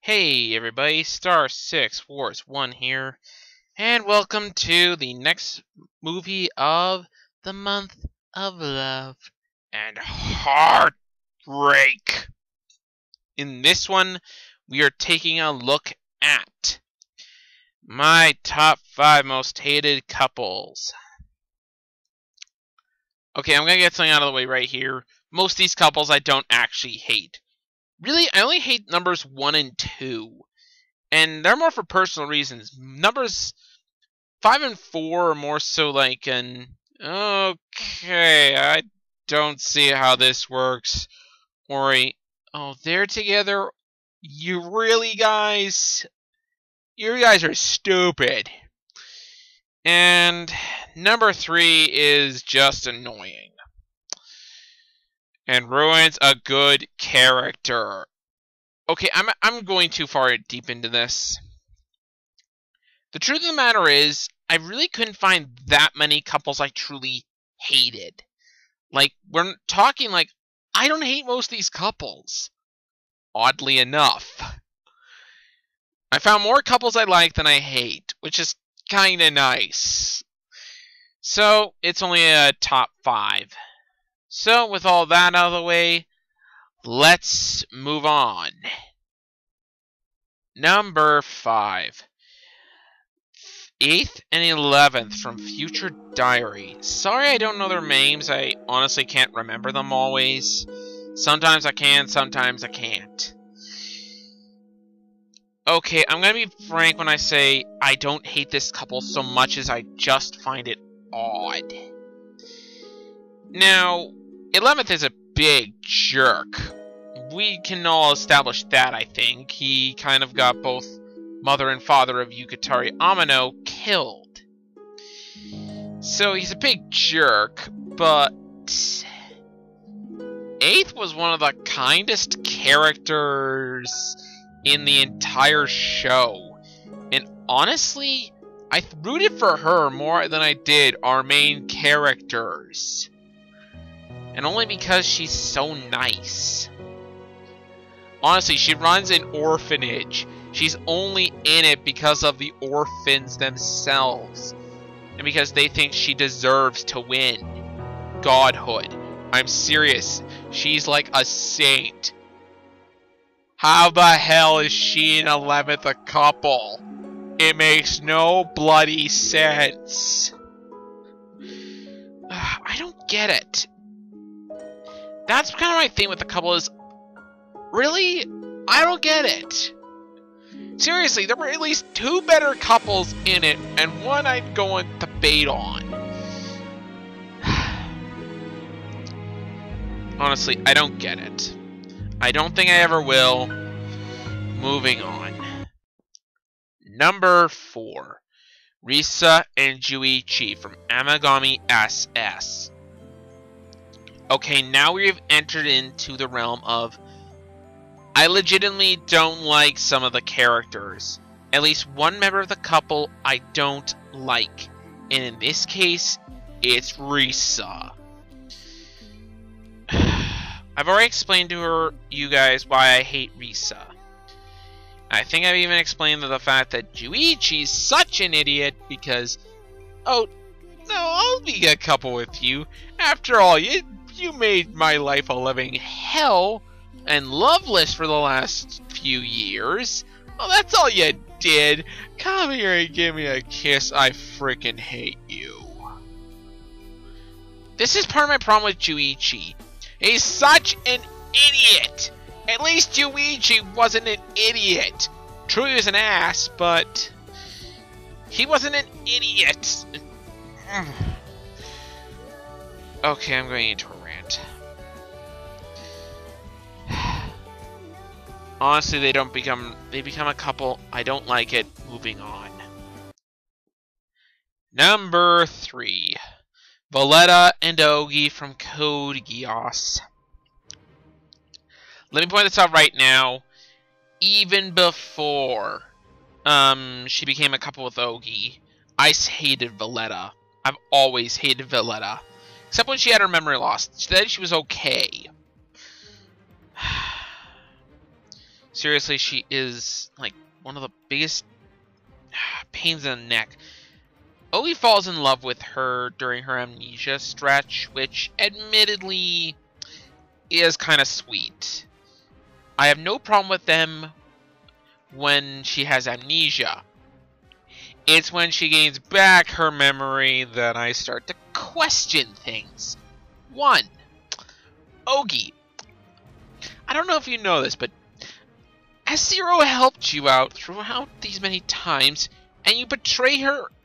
Hey everybody, Star 6 Wars 1 here, and welcome to the next movie of the month of love and heartbreak. In this one, we are taking a look at my top 5 most hated couples. Okay, I'm gonna get something out of the way right here. Most of these couples I don't actually hate. Really, I only hate numbers 1 and 2. And they're more for personal reasons. Numbers 5 and 4 are more so like an, okay, I don't see how this works. Or oh, they're together? You really, guys? You guys are stupid. And number 3 is just annoying. And ruins a good character. Okay, I'm going too far deep into this. The truth of the matter is, I really couldn't find that many couples I truly hated. Like, we're talking like, I don't hate most of these couples. Oddly enough. I found more couples I like than I hate, which is kinda nice. So, it's only a top 5. So, with all that out of the way, let's move on. Number 5. 8th and 11th from Future Diary. Sorry I don't know their names. I honestly can't remember them always. Sometimes I can, sometimes I can't. Okay, I'm gonna be frank when I say I don't hate this couple so much as I just find it odd. Now, 11th is a big jerk. We can all establish that, I think. He kind of got both mother and father of Yukatari Amano killed. So he's a big jerk, but 8th was one of the kindest characters in the entire show. And honestly, I rooted for her more than I did our main characters. And only because she's so nice. Honestly, she runs an orphanage. She's only in it because of the orphans themselves. And because they think she deserves to win godhood. I'm serious. She's like a saint. How the hell is she and 11th a couple? It makes no bloody sense. I don't get it. That's kind of my thing with the couple is, really? I don't get it. Seriously, there were at least 2 better couples in it, and one I'd go and debate on. Honestly, I don't get it. I don't think I ever will. Moving on. Number 4. Risa and Juichi from Amagami SS. Okay, now we've entered into the realm of I legitimately don't like some of the characters. At least one member of the couple I don't like. And in this case, it's Risa. I've already explained to you guys why I hate Risa. I think I've even explained the fact that Juichi's such an idiot because, oh, no, I'll be a couple with you. After all, you made my life a living hell and loveless for the last few years. Oh, that's all you did. Come here and give me a kiss. I frickin' hate you. This is part of my problem with Juichi. He's such an idiot. At least Juichi wasn't an idiot. True, he was an ass, but he wasn't an idiot. Okay, I'm going into a rant. Honestly, they become a couple. I don't like it. Moving on. Number 3. Valletta and Ogi from Code Geass. Let me point this out right now. Even before she became a couple with Ogi, I hated Valletta. I've always hated Valletta. Except when she had her memory loss. Then she was okay. Seriously, she is, like, one of the biggest pains in the neck. Ogi falls in love with her during her amnesia stretch, which admittedly is kind of sweet. I have no problem with them when she has amnesia. It's when she gains back her memory that I start to question things. 1. Ogi. I don't know if you know this, but has Zero helped you out throughout these many times, and you betray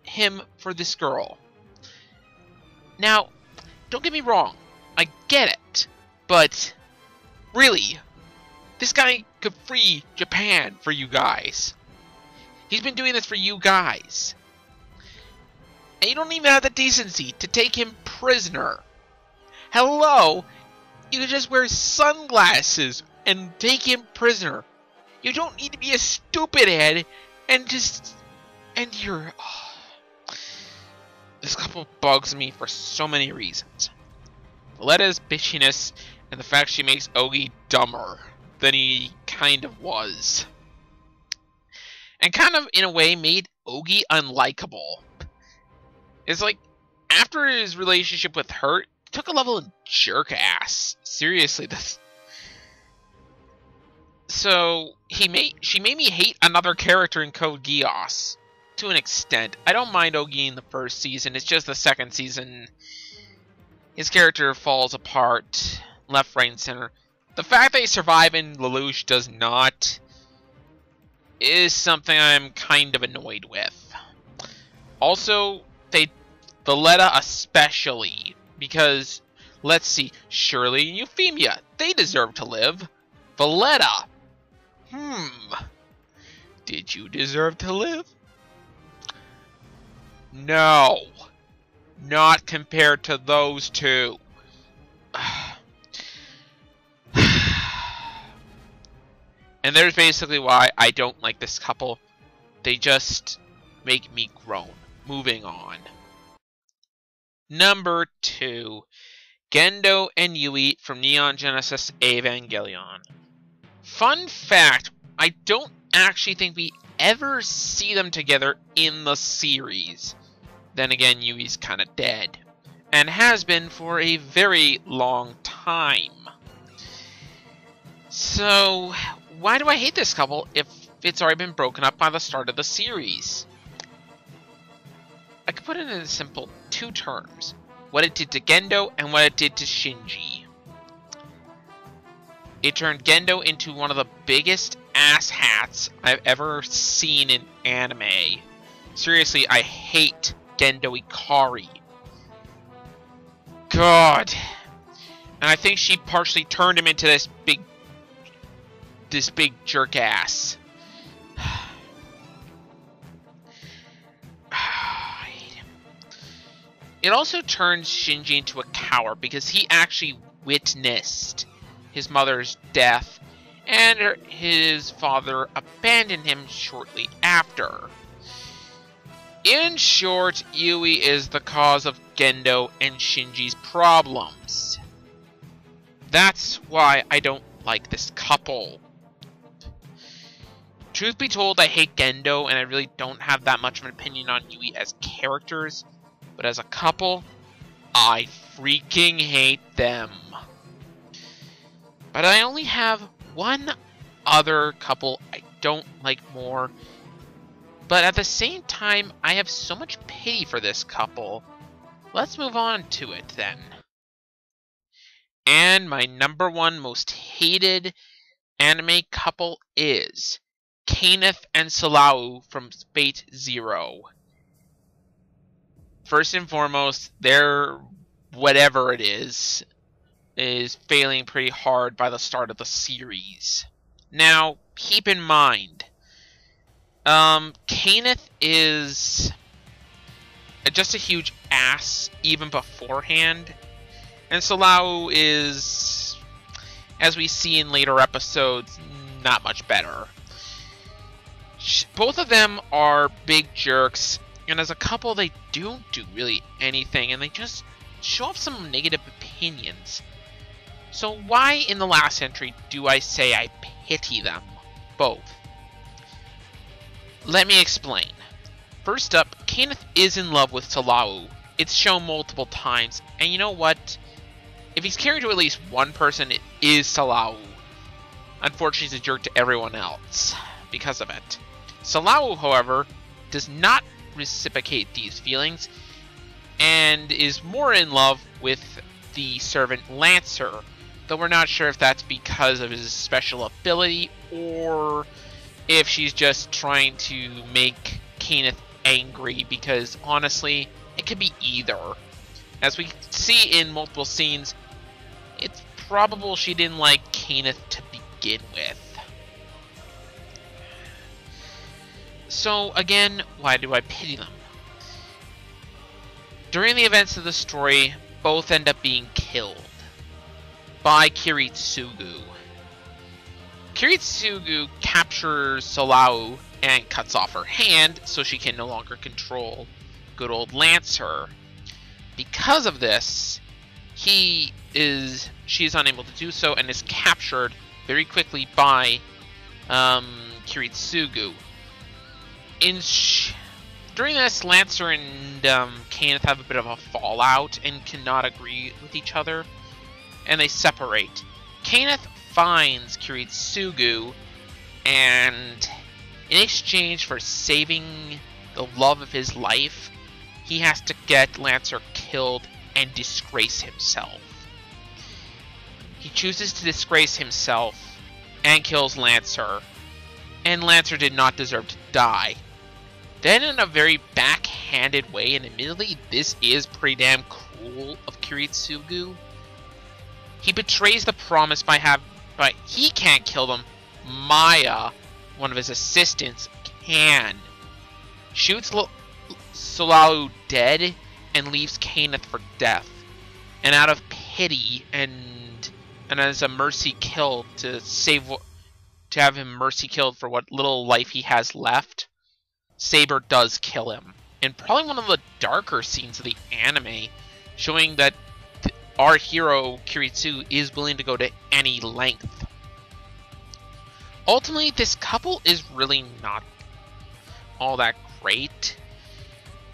him for this girl? Now, don't get me wrong, I get it, but really, this guy could free Japan for you guys. He's been doing this for you guys. And you don't even have the decency to take him prisoner. Hello? You could just wear sunglasses and take him prisoner. You don't need to be a stupid head and just... And you're... Oh. This couple bugs me for so many reasons. Valletta's bitchiness and the fact she makes Ogi dumber than he kind of was. And kind of, in a way, made Ogi unlikable. It's like, after his relationship with her, it took a level of jerk ass. Seriously, this... So, she made me hate another character in Code Geass. To an extent. I don't mind Ogi in the first season, it's just the second season. His character falls apart, left, right, and center. The fact that he survived and Lelouch does not is something I'm kind of annoyed with. Also, Valletta especially, because, let's see, Shirley and Euphemia, they deserve to live. Valletta, did you deserve to live? No, not compared to those two. And there's basically why I don't like this couple. They just make me groan. Moving on. Number 2. Gendo and Yui from Neon Genesis Evangelion. Fun fact, I don't actually think we ever see them together in the series. Then again, Yui's kinda dead. And has been for a very long time. So, why do I hate this couple if it's already been broken up by the start of the series? I could put it in simple 2 terms. What it did to Gendo and what it did to Shinji. It turned Gendo into one of the biggest asshats I've ever seen in anime. Seriously, I hate Gendo Ikari. God. And I think she partially turned him into this big jerk ass. I hate him. It also turned Shinji into a coward because he actually witnessed his mother's death and his father abandoned him shortly after. In short, Yui is the cause of Gendo and Shinji's problems. That's why I don't like this couple. Truth be told, I hate Gendo, and I really don't have that much of an opinion on Yui as characters, but as a couple, I freaking hate them. But I only have one other couple I don't like more, but at the same time, I have so much pity for this couple. Let's move on to it then. And my number 1 most hated anime couple is Kenneth and Salau from Fate Zero. First and foremost, their whatever it is failing pretty hard by the start of the series. Now, keep in mind, Kenneth is just a huge ass even beforehand, and Salau is, as we see in later episodes, not much better. Both of them are big jerks, and as a couple they don't do really anything, and they just show off some negative opinions. So why in the last entry do I say I pity them? both. Let me explain. First up, Kenneth is in love with Salau. It's shown multiple times, and you know what? If he's caring to at least one person, it is Salau. Unfortunately, he's a jerk to everyone else because of it. Salau, however, does not reciprocate these feelings and is more in love with the servant Lancer, though we're not sure if that's because of his special ability or if she's just trying to make Kenneth angry, because honestly, it could be either. As we see in multiple scenes, it's probable she didn't like Kenneth to begin with. So again, why do I pity them? During the events of the story, both end up being killed by Kiritsugu. Kiritsugu captures Salau and cuts off her hand so she can no longer control good old Lancer. Because of this, she is unable to do so and is captured very quickly by Kiritsugu. During this, Lancer and Kenneth have a bit of a fallout and cannot agree with each other, and they separate. Kenneth finds Kiritsugu, and in exchange for saving the love of his life, he has to get Lancer killed and disgrace himself. He chooses to disgrace himself and kills Lancer, and Lancer did not deserve to die. Then, in a very backhanded way, and admittedly this is pretty damn cruel of Kiritsugu, he betrays the promise by he can't kill them. Maya, one of his assistants, can. Shoots Salau dead and leaves Kenneth for death. And out of pity and as a mercy kill to have him mercy killed for what little life he has left, Saber does kill him. In probably one of the darker scenes of the anime, showing that our hero, Kiritsugu, is willing to go to any length. Ultimately, this couple is really not all that great.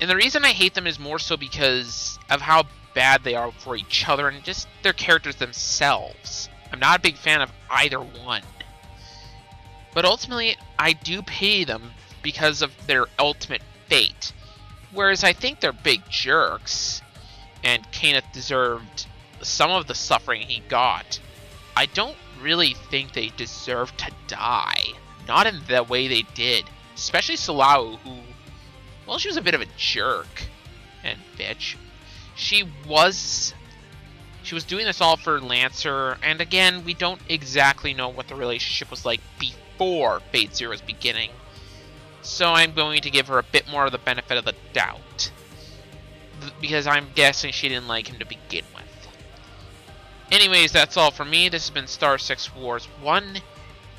And the reason I hate them is more so because of how bad they are for each other and just their characters themselves. I'm not a big fan of either one. But ultimately, I do pity them because of their ultimate fate. Whereas I think they're big jerks, and Kenneth deserved some of the suffering he got. I don't really think they deserve to die. Not in the way they did. Especially Salau, who, well, she was a bit of a jerk and bitch. She was doing this all for Lancer, and again, we don't exactly know what the relationship was like before Fate Zero's beginning. So I'm going to give her a bit more of the benefit of the doubt, because I'm guessing she didn't like him to begin with. Anyways, that's all for me. This has been Star 6 Wars 1,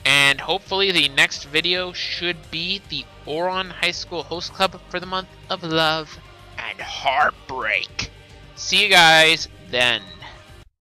and hopefully the next video should be the Oron High School Host Club for the month of love and heartbreak. See you guys then.